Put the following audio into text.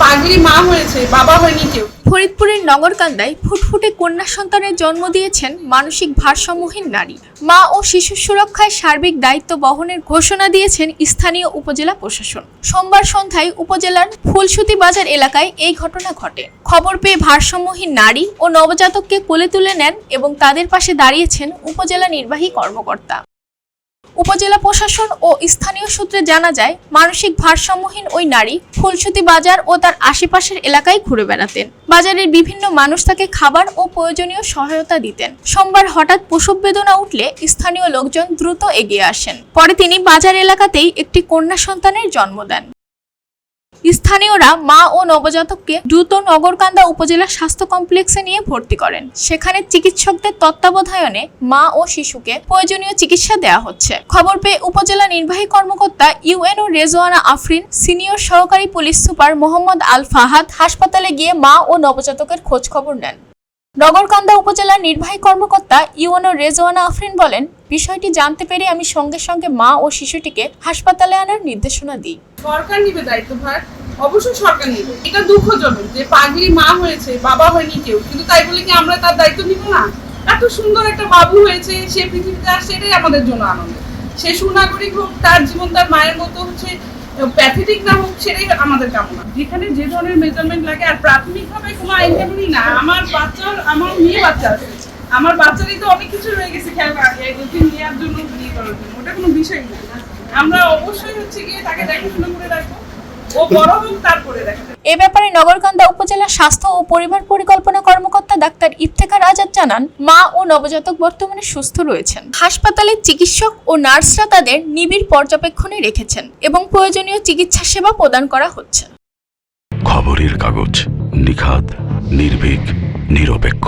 পাগলি মা হয়েছে, বাবা হয়নি কেউ। ফরিদপুরের নগরকান্দায় ফুটফুটে কন্যা সন্তানের জন্ম দিয়েছেন মানসিক ভারসাম্যহীন নারী। মা ও শিশু সুরক্ষায় সার্বিক দায়িত্ব বহনের ঘোষণা দিয়েছেন স্থানীয় উপজেলা প্রশাসন। সোমবার সন্ধ্যায় উপজেলার ফুলসুতি বাজার এলাকায় এই ঘটনা ঘটে। খবর পেয়ে ভারসাম্যহীন নারী ও নবজাতককে কোলে তুলে নেন এবং তাদের পাশে দাঁড়িয়েছেন উপজেলা নির্বাহী কর্মকর্তা। উপজেলা প্রশাসন ও স্থানীয় সূত্রে জানা যায়, মানসিক ভারসাম্যহীন ওই নারী ফুলসুতি বাজার ও তার আশেপাশের এলাকায় ঘুরে বেড়াতেন। বাজারের বিভিন্ন মানুষ তাকে খাবার ও প্রয়োজনীয় সহায়তা দিতেন। সোমবার হঠাৎ প্রসব বেদনা উঠলে স্থানীয় লোকজন দ্রুত এগিয়ে আসেন। পরে তিনি বাজার এলাকাতেই একটি কন্যা সন্তানের জন্ম দেন। স্থানীয়রা মা ও নবজাতককে দ্রুত নগরকান্দা উপজেলা স্বাস্থ্য কমপ্লেক্সে নিয়ে ভর্তি করেন। সেখানে চিকিৎসকদের তত্ত্বাবধানে মা ও শিশুকে প্রয়োজনীয় চিকিৎসা দেওয়া হচ্ছে। খবর পেয়ে উপজেলা নির্বাহী কর্মকর্তা ইউএনও রেজওয়ানা আফরিন, সিনিয়র সহকারী পুলিশ সুপার মোহাম্মদ আল ফাহাদ হাসপাতালে গিয়ে মা ও নবজাতকের খোঁজ খবর নেন। নগরকান্দা উপজেলার নির্বাহী কর্মকর্তা ইউএনও রেজওয়ানা আফরিন বলেন, বিষয়টি জানতে পেরে আমি সঙ্গে সঙ্গে মা ও শিশুটিকে হাসপাতালে আনার নির্দেশনা দিই। সরকার নিবে দায়িত্বভার, অবশ্যই সরকার নিবে। এটা দুঃখজনক যে পাগলি মা হয়েছে, বাবা হয়নি কেউ, কিন্তু তাই বলে কি আমরা তার দায়িত্ব নিব না? এত সুন্দর একটা বাবু হয়েছে, সে পৃথিবীতে আসছে, এটাই আমাদের জন্য আনন্দ। সে সুনাগরিক হোক, তার জীবন তার মায়ের মতো হচ্ছে প্যাথেটিক না হোক, সেটাই আমাদের কামনা। যেখানে যে ধরনের মেজারমেন্ট লাগে, আর প্রাথমিকভাবে কোনো আইন কানুনই না। আমার মেয়ে বাচ্চা আছে, আমার বাচ্চারই তো অনেক কিছু রয়ে গেছে খেয়াল করা যায়, নেওয়ার জন্য বিয়ে করার জন্য, ওটা কোনো বিষয় না। আমরা অবশ্যই হচ্ছে গিয়ে তাকে দেখাশোনা করে রাখবো, ও বড় হোক তারপরে দেখা। এ ব্যাপারে নগরকান্দা উপজেলা স্বাস্থ্য ও পরিবার পরিকল্পনা কর্মকর্তা ডাক্তার ইফতেখার আজাদ জানান, মা ও নবজাতক বর্তমানে সুস্থ রয়েছেন। হাসপাতালের চিকিৎসক ও নার্সরা তাদের নিবিড় পর্যবেক্ষণে রেখেছেন এবং প্রয়োজনীয় চিকিৎসা সেবা প্রদান করা হচ্ছে। খবরের কাগজ, নিখাত, নির্ভীক, নিরপেক্ষ।